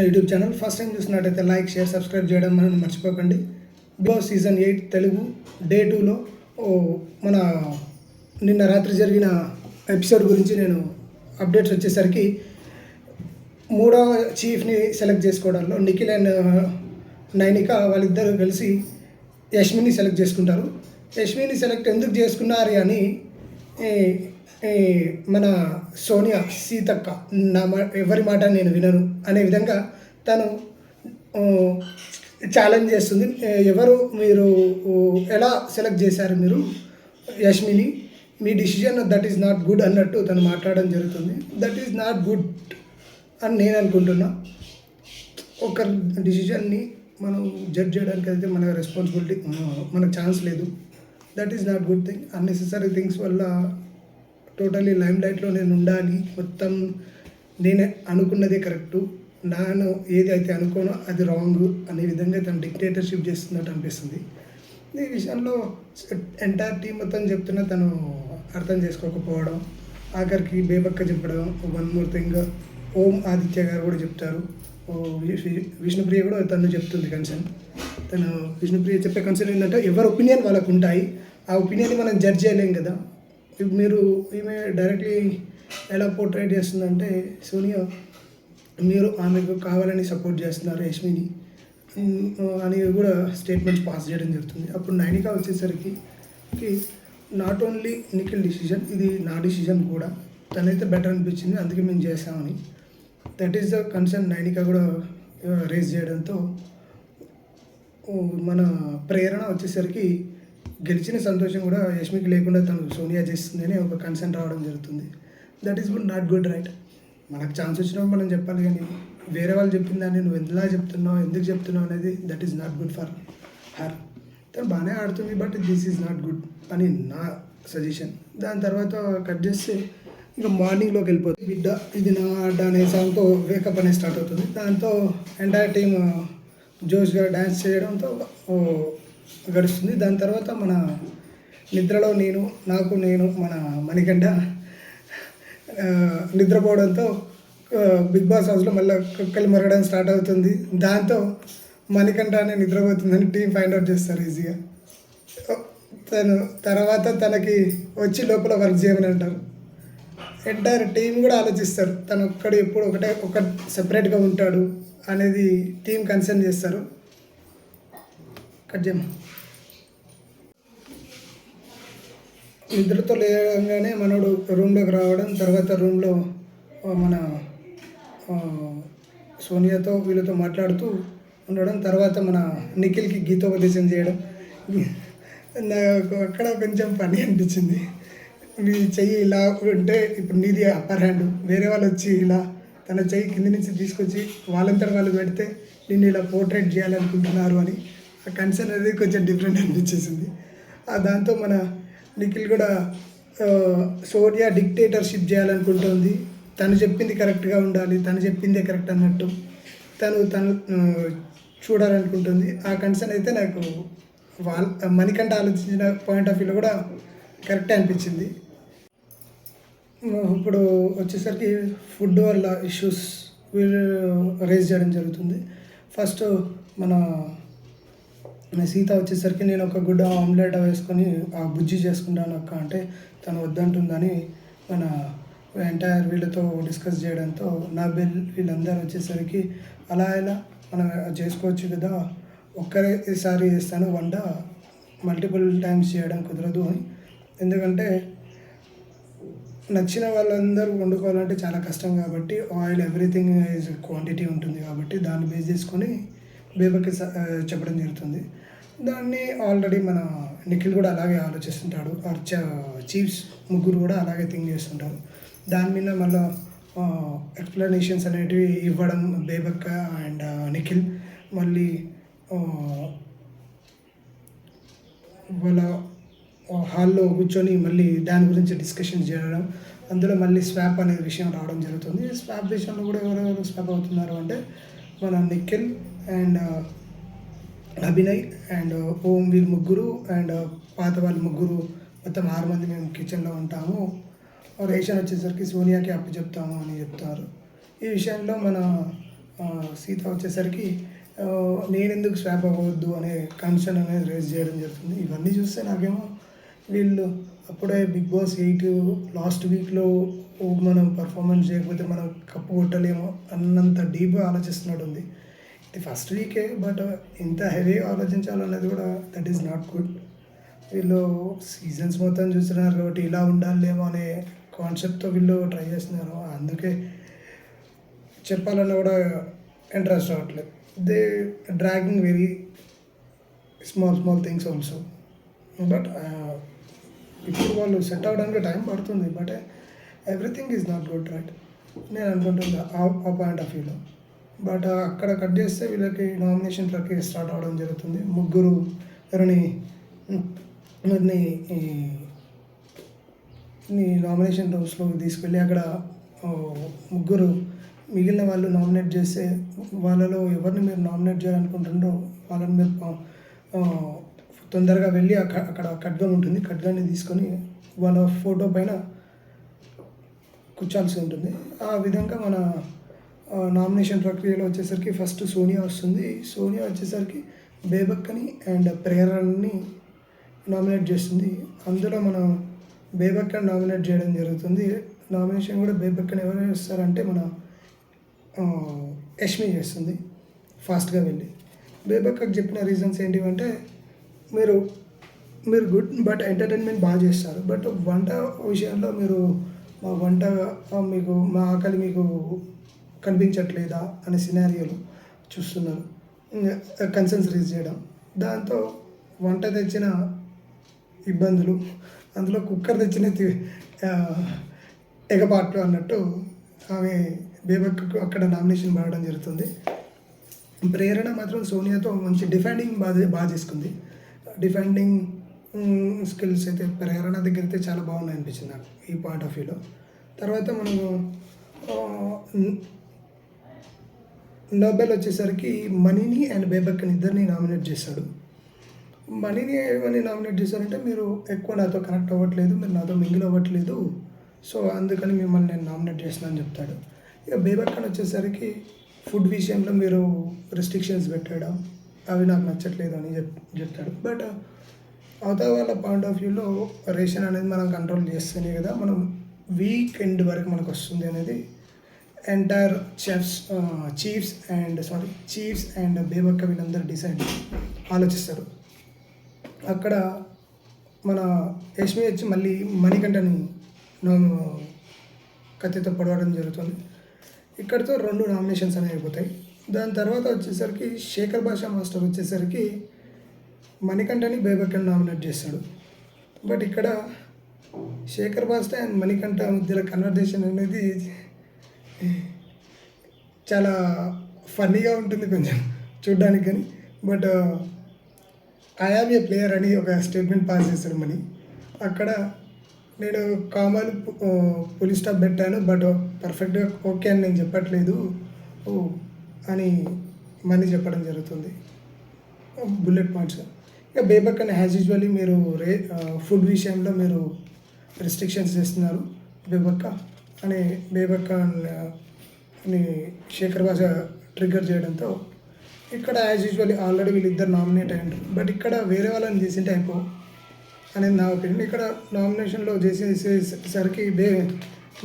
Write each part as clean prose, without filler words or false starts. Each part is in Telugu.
యూట్యూబ్ ఛానల్ ఫస్ట్ టైం చూసినట్టయితే లైక్ షేర్ సబ్స్క్రైబ్ చేయడం మనం మర్చిపోకండి. Bigg Boss season 8 Telugu day 2లో మన నిన్న రాత్రి జరిగిన ఎపిసోడ్ గురించి నేను అప్డేట్స్ వచ్చేసరికి మూడవ చీఫ్ని సెలెక్ట్ చేసుకోవడంలో నిఖిల్ అండ్ నైనిక వాళ్ళిద్దరూ కలిసి యష్మిని సెలెక్ట్ చేసుకుంటారు. యష్మిని సెలెక్ట్ ఎందుకు చేసుకున్నారు అని మన సోనియా సీతక్క ఎవరి మాట నేను వినను అనే విధంగా తను ఛాలెంజ్ చేస్తుంది. ఎవరు మీరు ఎలా సెలెక్ట్ చేశారు మీరు యష్మిని, మీ decision that is not good అన్నట్టు తను మాట్లాడడం జరుగుతుంది. దట్ ఈస్ నాట్ గుడ్ అని నేను అనుకుంటున్నా. ఒక డిసిజన్ని మనం జడ్జ్ చేయడానికి అయితే మన రెస్పాన్సిబిలిటీ, మనకు ఛాన్స్ లేదు. That is not good thing. Unnecessary things వల్ల టోటలీ లైమ్ లైట్లో నేను ఉండాలి, మొత్తం నేనే అనుకున్నదే కరెక్టు, నేను ఏది అయితే అనుకోనో అది రాంగ్ అనే విధంగా తను డిక్టేటర్షిప్ చేస్తున్నట్టు అనిపిస్తుంది. ఈ విషయంలో ఎంటైర్ టీం మొత్తం చెప్తున్నా తను అర్థం చేసుకోకపోవడం, ఆఖరికి బేబక్క చెప్పడం, వన్ మోర్ థింగ్ ఓం ఆదిత్య గారు కూడా చెప్తారు, విష్ణుప్రియ కూడా తను చెప్తుంది కన్సర్న్. తను విష్ణుప్రియ చెప్పే కన్సర్న్ ఏంటంటే ఎవరి ఒపీనియన్ వాళ్ళకు ఉంటాయి, ఆ ఒపీనియన్ని మనం జడ్జ్ చేయలేం కదా. మీరు ఈమె డైరెక్ట్లీ ఎలా పోర్ట్రేట్ చేస్తుందంటే, సోనియా మీరు ఆమెకు కావాలని సపోర్ట్ చేస్తున్నారు యష్మిని అని కూడా స్టేట్మెంట్స్ పాస్ చేయడం జరుగుతుంది. అప్పుడు నైనిక వచ్చేసరికి నాట్ ఓన్లీ నిఖిల్ డిసిజన్, ఇది నా డిసిజన్ కూడా, తనైతే బెటర్ అనిపించింది అందుకే మేము చేసామని that is the concern Nainika కూడా రేజ్ చేయడంతో మన ప్రేరణ వచ్చేసరికి గెలిచిన సంతోషం కూడా యష్మికి లేకుండా తను సోనియా చేస్తుంది అని ఒక కన్సర్న్ రావడం జరుగుతుంది. That is good, not good, right. మనకు ఛాన్స్ వచ్చినప్పుడు మనం చెప్పాలి, కానీ వేరే వాళ్ళు చెప్పిన దాన్ని నువ్వు ఎలా చెప్తున్నావు, ఎందుకు చెప్తున్నావు అనేది that is not good for her. తను బాగానే ఆడుతుంది, but this is not good అని నా సజెషన్. దాని తర్వాత కట్ చేస్తే ఇంకా మార్నింగ్లోకి వెళ్ళిపోతుంది. బిడ్డ ఇది నా అడ్డ అనే సాంగ్తో వేకప్ అనేది స్టార్ట్ అవుతుంది. దాంతో ఎంటైర్ టీమ్ జోష్గా డ్యాన్స్ చేయడంతో గడుస్తుంది. దాని తర్వాత మన నిద్రలో నేను మన మణికంఠ నిద్రపోవడంతో బిగ్ బాస్ హౌస్లో మళ్ళీ కుక్కలు మరగడం స్టార్ట్ అవుతుంది. దాంతో మణికంఠ అనే నిద్రపోతుందని టీం ఫైండ్ అవుట్ చేస్తారు ఈజీగా. తను తర్వాత తనకి వచ్చి లోపల వర్క్ చేయమని అంటారు. ఎంటైర్ టీం కూడా ఆలోచిస్తారు, తను ఒక్కడు ఎప్పుడు ఒక సెపరేట్గా ఉంటాడు అనేది టీం కన్సర్న్ చేస్తారు. కట్ చేయమా. నిద్రతో లేవగానే మనోడు రూమ్లోకి రావడం, తర్వాత రూమ్లో మన సోనియాతో వీళ్ళతో మాట్లాడుతూ ఉండడం, తర్వాత మన నిఖిల్కి గీతోపదేశం చేయడం. నాకు అక్కడ కొంచెం పని అనిపించింది. నీ చెయ్యి ఇలా ఉంటే ఇప్పుడు నీది అప్పర్ హ్యాండ్, వేరే వాళ్ళు వచ్చి ఇలా తన చెయ్యి కింది నుంచి తీసుకొచ్చి వాళ్ళంతటి వాళ్ళు పెడితే నిన్ను ఇలా పోర్ట్రేట్ చేయాలనుకుంటున్నారు అని ఆ కన్సర్న్ అనేది కొంచెం డిఫరెంట్ అనిపించేసింది. దాంతో మన నిఖిల్ కూడా సోనియా డిక్టేటర్షిప్ చేయాలనుకుంటుంది, తను చెప్పింది కరెక్ట్గా ఉండాలి, తను చెప్పిందే కరెక్ట్ అన్నట్టు తను చూడాలనుకుంటుంది. ఆ కన్సర్న్ అయితే నాకు మణికంఠ ఆలోచించిన పాయింట్ ఆఫ్ వ్యూలో కూడా కరెక్టే అనిపించింది. ఇప్పుడు వచ్చేసరికి ఫుడ్ వల్ల ఇష్యూస్ వీళ్ళు రేజ్ చేయడం జరుగుతుంది. ఫస్ట్ మన సీత వచ్చేసరికి నేను ఒక గుడ్డ ఆమ్లెట్ వేసుకొని ఆ బుజ్జి చేసుకుంటాను అక్క అంటే తను వద్దంటుందని మన ఎంటైర్ వీళ్ళతో డిస్కస్ చేయడంతో నా వీళ్ళందరూ వచ్చేసరికి అలా ఎలా మనం చేసుకోవచ్చు కదా, ఒక్కసారి చేస్తాను వంట, మల్టిపుల్ టైమ్స్ చేయడం కుదరదు అని. ఎందుకంటే నచ్చిన వాళ్ళందరూ వండుకోవాలంటే చాలా కష్టం కాబట్టి, ఆయిల్ ఎవ్రీథింగ్ ఈజ్ క్వాంటిటీ ఉంటుంది కాబట్టి దాన్ని బేస్ చేసుకొని బేబకి చెప్పడం జరుగుతుంది. దాన్ని ఆల్రెడీ మన నిఖిల్ కూడా అలాగే ఆలోచిస్తుంటాడు, చీఫ్స్ ముగ్గురు కూడా అలాగే థింక్ చేస్తుంటారు. దాని మీద మళ్ళీ ఎక్స్ప్లెనేషన్స్ అనేటివి ఇవ్వడం బేబక్క అండ్ నిఖిల్ మళ్ళీ వాళ్ళ హాల్లో కూర్చొని మళ్ళీ దాని గురించి డిస్కషన్ చేయడం, అందులో మళ్ళీ స్వాప్ అనే విషయం రావడం జరుగుతుంది. స్వాప్ విషయంలో కూడా ఎవరెవరు స్వాప్ అవుతున్నారు అంటే మన నిఖిల్ అండ్ అభినయ్ అండ్ ఓం వీళ్ళు ముగ్గురు అండ్ పాత వాళ్ళు ముగ్గురు, మొత్తం 6 మంది మేము కిచెన్లో ఉంటాము, రేషన్ వచ్చేసరికి సోనియాకి అప్పు చెప్తాము అని చెప్తారు. ఈ విషయంలో మన సీత వచ్చేసరికి నేనెందుకు స్వాప్ అవ్వద్దు అనే కన్సర్న్ అనేది రేజ్ చేయడం జరుగుతుంది. ఇవన్నీ చూస్తే నాకేమో వీళ్ళు అప్పుడే బిగ్ బాస్ 8 లాస్ట్ వీక్లో మనం పర్ఫార్మెన్స్ చేయకపోతే మనం కప్పు కొట్టలేము అన్నంత డీప్గా ఆలోచిస్తున్నట్టు ఉంది. ఇది ఫస్ట్ వీకే, బట్ ఇంత హెవీగా ఆలోచించాలన్నది కూడా దట్ ఈస్ నాట్ గుడ్. వీళ్ళు సీజన్స్ మొత్తం చూస్తున్నారు కాబట్టి ఇలా ఉండాలేమో అనే కాన్సెప్ట్తో వీళ్ళు ట్రై చేస్తున్నారు. అందుకే చెప్పాలన్నా కూడా ఇంట్రెస్ట్ రావట్లేదు. They dragging very small things also. But ఇప్పుడు వాళ్ళు సెట్ అవ్వడానికి టైం పడుతుంది. But everything is not good, right? నేను అనుకుంటున్నా ఆ పాయింట్ ఆఫ్ వ్యూలో. బట్ అక్కడ కట్ చేస్తే వీళ్ళకి నామినేషన్ ప్రక్రియ స్టార్ట్ అవ్వడం జరుగుతుంది. ముగ్గురు ఎవరిని నామినేషన్ రూమ్స్లో తీసుకెళ్ళి అక్కడ ముగ్గురు మిగిలిన వాళ్ళు నామినేట్ చేస్తే వాళ్ళలో ఎవరిని మీరు నామినేట్ చేయాలనుకుంటుండో వాళ్ళని మీరు తొందరగా వెళ్ళి అక్కడ ఖడ్గం ఉంటుంది, ఖడ్గాన్ని తీసుకొని వాళ్ళ ఫోటో పైన కూర్చాల్సి ఉంటుంది. ఆ విధంగా మన నామినేషన్ ప్రక్రియలో వచ్చేసరికి ఫస్ట్ సోనియా వస్తుంది. సోనియా వచ్చేసరికి బేబక్కని అండ్ ప్రేరణని నామినేట్ చేస్తుంది. అందులో మనం బేబక్కని నామినేట్ చేయడం జరుగుతుంది. నామినేషన్ కూడా బేబక్కని ఎవరు చేస్తారంటే మన యష్మి చేస్తుంది ఫాస్ట్గా వెళ్ళి. బేబక్కకి చెప్పిన రీజన్స్ ఏంటివంటే మీరు గుడ్ బట్ ఎంటర్టైన్మెంట్ బాగా చేస్తారు, బట్ వంట విషయంలో మీరు మా వంట మీకు మా ఆకలి మీకు కనిపించట్లేదా అనే సినారియోలు చూస్తున్నారు, కన్సర్న్స్ రేజ్ చేయడం. దాంతో వంట తెచ్చిన ఇబ్బందులు, అందులో కుక్కర్ తెచ్చిన ఎగపాట్లు అన్నట్టు ఆమె బేబక్కకు అక్కడ నామినేషన్ పడడం జరుగుతుంది. ప్రేరణ మాత్రం సోనియాతో మంచి డిఫెండింగ్ బాగా చేసుకుంది. డిఫెండింగ్ స్కిల్స్ అయితే ప్రేరణ దగ్గర అయితే చాలా బాగున్నాయి అనిపించింది నాకు ఈ పాయింట్ ఆఫ్ వ్యూలో. తర్వాత మనము నోబెల్ వచ్చేసరికి మనీని అండ్ బేబక్కని ఇద్దరిని నామినేట్ చేశాడు. మనీని ఏమని నామినేట్ చేశారంటే మీరు ఎక్కువ నాతో కనెక్ట్ అవ్వట్లేదు, మీరు నాతో మింగిల్ అవ్వట్లేదు, సో అందుకని మిమ్మల్ని నేను నామినేట్ చేసిన అని చెప్తాడు. ఇక బేబక్కని వచ్చేసరికి ఫుడ్ విషయంలో మీరు రెస్ట్రిక్షన్స్ పెట్టడం అవి నాకు నచ్చట్లేదు అని చెప్తాడు. బట్ అవతల వాళ్ళ పాయింట్ ఆఫ్ వ్యూలో రేషన్ అనేది మనం కంట్రోల్ చేస్తేనే కదా మనం వీకెండ్ వరకు మనకు వస్తుంది అనేది ఎంటైర్ చీఫ్స్ అండ్ బేబక్క వీళ్ళందరూ డిసైడ్ ఆలోచిస్తారు. అక్కడ మన యష్మి వచ్చి మళ్ళీ మణికంఠని కత్తితో పొడవడం జరుగుతుంది. ఇక్కడితో 2 నామినేషన్స్ అనేవి అయిపోతాయి. దాని తర్వాత వచ్చేసరికి శేఖర్ భాషా మాస్టర్ వచ్చేసరికి మణికంఠని బేబక్కని నామినేట్ చేస్తాడు. బట్ ఇక్కడ శేఖర్ భాష అండ్ మణికంఠ మధ్యలో కన్వర్జేషన్ అనేది చాలా ఫన్నీగా ఉంటుంది కొంచెం చూడ్డానికి. కానీ but I am a player అని ఒక స్టేట్మెంట్ పాస్ చేస్తాడు మణి. అక్కడ నేను కామాలు పులి స్టాప్ పెట్టాను, బట్ పర్ఫెక్ట్గా ఓకే అని నేను చెప్పట్లేదు అని మనీ చెప్పడం జరుగుతుంది. Bullet points. ఇక బేబక్కని యాజ్ యూజువల్లీ మీరు ఫుడ్ విషయంలో మీరు రెస్ట్రిక్షన్స్ చేస్తున్నారు బేబక్క అని బేబక్కని శేఖర్ భాష ట్రిగ్గర్ చేయడంతో ఇక్కడ యాజ్ యూజువల్లీ ఆల్రెడీ వీళ్ళిద్దరు నామినేట్ అయ్యారు. బట్ ఇక్కడ వేరే వాళ్ళని చేసింటే అయిపో అనేది నా ఒపీనియన్. ఇక్కడ నామినేషన్లో చేసేసరికి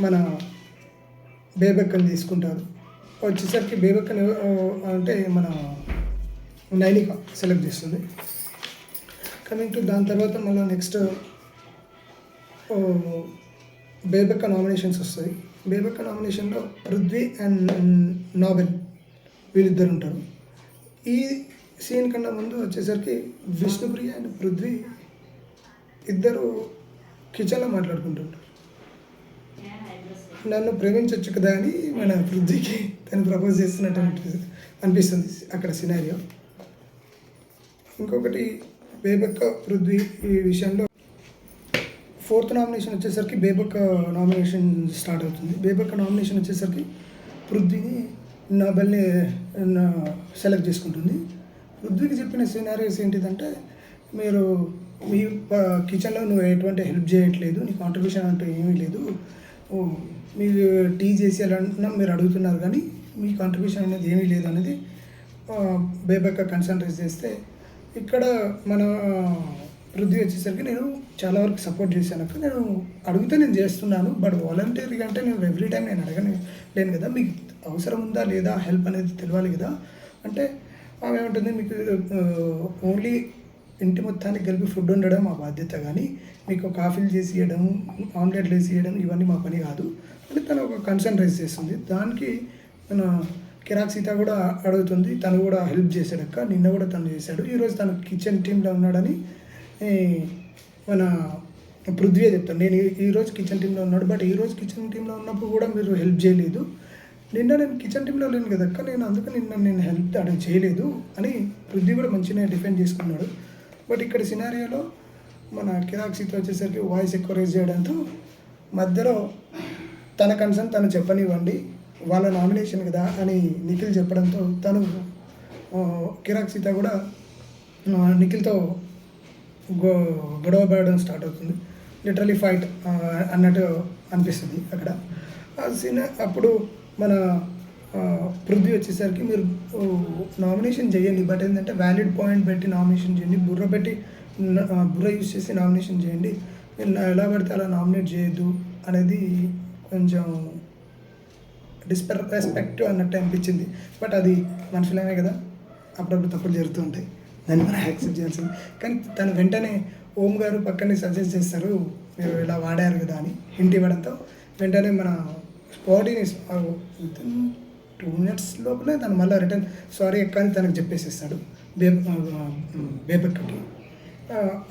మన బేబక్కని తీసుకుంటారు. వచ్చేసరికి బేబక్కని అంటే మన నైనిక సెలెక్ట్ చేస్తుంది. కమింగ్ టు దాని తర్వాత మళ్ళీ నెక్స్ట్ బేబక్క నామినేషన్స్ వస్తాయి. బేబక్క నామినేషన్లో పృథ్వీ అండ్ నోబెల్ వీళ్ళిద్దరు ఉంటారు. ఈ సీన్ కన్నా ముందు వచ్చేసరికి విష్ణుప్రియ అండ్ పృథ్వీ ఇద్దరు కిచెన్లో మాట్లాడుకుంటుంటారు. నన్ను ప్రేమించవచ్చు కదా అని మన పృథ్వీకి తను ప్రపోజ్ చేస్తున్నట్టు అనిపిస్తుంది అక్కడ సినారియో. ఇంకొకటి బేబక్క పృథ్వీ ఈ విషయంలో 4th నామినేషన్ వచ్చేసరికి బేబక్క నామినేషన్ స్టార్ట్ అవుతుంది. బేబక్క నామినేషన్ వచ్చేసరికి పృథ్వీని నోబెల్ని సెలెక్ట్ చేసుకుంటుంది. పృథ్వీకి చెప్పిన సినారియోస్ ఏంటిదంటే మీరు మీ కిచెన్లో నువ్వు ఎటువంటి హెల్ప్ చేయట్లేదు, నీ కాంట్రిబ్యూషన్ అంటూ ఏమీ లేదు, మీరు టీ చేసి ఎలా మీరు అడుగుతున్నారు కానీ మీ కాంట్రిబ్యూషన్ అనేది ఏమీ లేదు అనేది బేబక్క కన్సర్న్ రైజ్ చేస్తే, ఇక్కడ మన పృథ్వీ వచ్చేసరికి నేను చాలా వరకు సపోర్ట్ చేశాను అక్క. నేను అడిగితే నేను చేస్తున్నాను, బట్ వాలంటీర్గా అంటే నేను ఎవ్రీ టైం నేను లేను కదా, మీకు అవసరం ఉందా లేదా హెల్ప్ అనేది తెలియాలి కదా అంటే ఆమె ఏమంటుంది, మీకు ఓన్లీ ఇంటి మొత్తానికి కలిపి ఫుడ్ ఉండడం మా బాధ్యత, కానీ మీకు కాఫీలు చేసి ఇవ్వడం, ఆమ్లెట్లు వేసి ఇవ్వడం ఇవన్నీ మా పని కాదు అని తను ఒక కన్సర్న్ రైజ్ చేస్తుంది. దానికి మన కిరాక్ సీత కూడా అడుగుతుంది, తను కూడా హెల్ప్ చేశాడక్క, నిన్న కూడా తను చేశాడు, ఈరోజు తను కిచెన్ టీంలో ఉన్నాడని మన పృథ్వీ చెప్తాను. నేను ఈరోజు కిచెన్ టీంలో ఉన్నాడు, బట్ ఈరోజు కిచెన్ టీంలో ఉన్నప్పుడు కూడా మీరు హెల్ప్ చేయలేదు, నిన్న నేను కిచెన్ టీంలో లేను కదక్క, నేను అందుకు నేను హెల్ప్ అడిగి చేయలేదు అని పృథ్వీ కూడా మంచిగా డిఫెండ్ చేసుకున్నాడు. బట్ ఇక్కడ సినారియోలో మన కిరాక్ సీత వచ్చేసరికి వాయిస్ ఎక్కువ రేజ్ చేయడంతో మధ్యలో తన కన్సర్న్ తను చెప్పనివ్వండి, వాళ్ళ నామినేషన్ కదా అని నిఖిల్ చెప్పడంతో తను కిరాక్ సీత కూడా నిఖిల్తో గొడవ పడడం స్టార్ట్ అవుతుంది. లిటరలీ ఫైట్ అన్నట్టు అనిపిస్తుంది అక్కడ అప్పుడు మన పృథ్వీ వచ్చేసరికి మీరు నామినేషన్ చేయండి, బట్ ఏంటంటే వ్యాలిడ్ పాయింట్ పెట్టి నామినేషన్ చేయండి, బుర్ర యూజ్ చేసి నామినేషన్ చేయండి, మీరు ఎలా పడితే అలా నామినేట్ చేయొద్దు అనేది కొంచెం డిస్రెస్పెక్ట్ అన్నట్టు అనిపించింది. బట్ అది మనుషులమే కదా, అప్పుడప్పుడు తప్పులు జరుగుతూ ఉంటాయి, దాన్ని మనం యాక్సెప్ట్ చేయాల్సింది. కానీ తను వెంటనే ఓం గారు పక్కనే సజెస్ట్ చేస్తారు, మీరు ఇలా వాడారు కదా అని హింట్ ఇవ్వడంతో వెంటనే మన బాడీని వితిన్ 2 minutes లోపలే తను మళ్ళీ రిటర్న్ సారీ అక్క అని తనకు చెప్పేసేస్తాడు బేబక్కకి.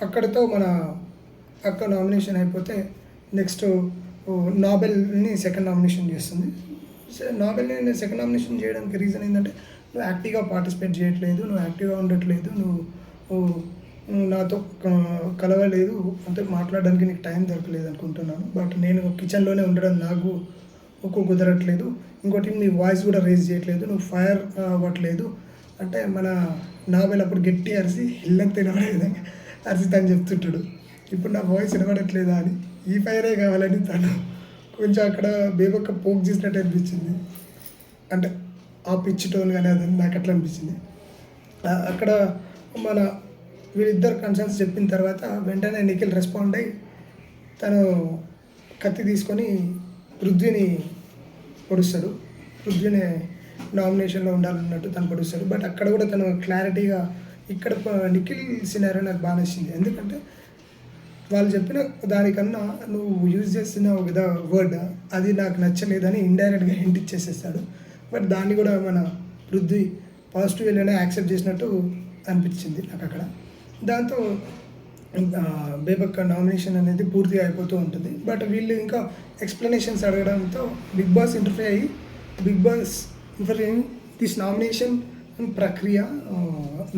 అక్కడితో మన అక్క నామినేషన్ అయిపోతే నెక్స్ట్ నాబెల్ని సెకండ్ నామినేషన్ చేస్తుంది. నాబెల్ని సెకండ్ నామినేషన్ చేయడానికి రీజన్ ఏంటంటే, నువ్వు యాక్టివ్గా పార్టిసిపేట్ చేయట్లేదు, నువ్వు యాక్టివ్గా ఉండట్లేదు, నువ్వు నాతో కలవలేదు అంటే మాట్లాడడానికి నీకు టైం దొరకలేదు అనుకుంటున్నాను, బట్ నేను కిచెన్లోనే ఉండడం నాకు కుదరట్లేదు, ఇంకోటి నీ వాయిస్ కూడా రేజ్ చేయట్లేదు, నువ్వు ఫైర్ అవ్వట్లేదు అంటే మన నాబెల్ అప్పుడు గట్టి అరిసి ఇల్లంతా వినబడే విధంగా అరిసి తను చెప్తుంటాడు, ఇప్పుడు నా వాయిస్ వినబడట్లేదా అని, ఈ ఫైరే కావాలని తను కొంచెం అక్కడ బేబక్క పోక్ చేసినట్టు అనిపించింది. అంటే ఆ పిచ్ టోన్ కానీ అది నాకు అట్లా అనిపించింది. అక్కడ మన వీళ్ళిద్దరు కన్సర్న్స్ చెప్పిన తర్వాత వెంటనే నిఖిల్ రెస్పాండ్ అయ్యి తను కత్తి తీసుకొని పృథ్వీని పొడుస్తాడు, పృథ్వీని నామినేషన్లో ఉండాలన్నట్టు తను పొడుస్తాడు. బట్ అక్కడ కూడా తను క్లారిటీగా ఇక్కడ నిఖిల్ సినారియో నాకు బాగా నచ్చింది, ఎందుకంటే వాళ్ళు చెప్పిన దానికన్నా నువ్వు యూజ్ చేస్తున్న ఒక వర్డ్ అది నాకు నచ్చలేదని ఇండైరెక్ట్గా హింట్ ఇచ్చేసేస్తాడు. బట్ దాన్ని కూడా మన పృథ్వీ పాజిటివ్ వేలోనే యాక్సెప్ట్ చేసినట్టు అనిపించింది నాకు అక్కడ. దాంతో బేబక్క నామినేషన్ అనేది పూర్తిగా అయిపోతూ ఉంటుంది. బట్ వీళ్ళు ఇంకా ఎక్స్ప్లెనేషన్స్ అడగడంతో బిగ్ బాస్ ఇంటర్ఫియర్ అయ్యి దిస్ నామినేషన్ ప్రక్రియ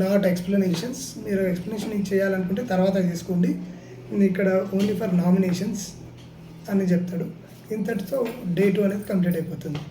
నాట్ ఎక్స్ప్లెనేషన్స్, మీరు ఎక్స్ప్లెనేషన్ చేయాలనుకుంటే తర్వాత చేసుకోండి, ఇక్కడ ఓన్లీ ఫర్ నామినేషన్స్ అని చెప్తాడు. ఇంతటితో డే 2 అనేది కంప్లీట్ అయిపోతుంది.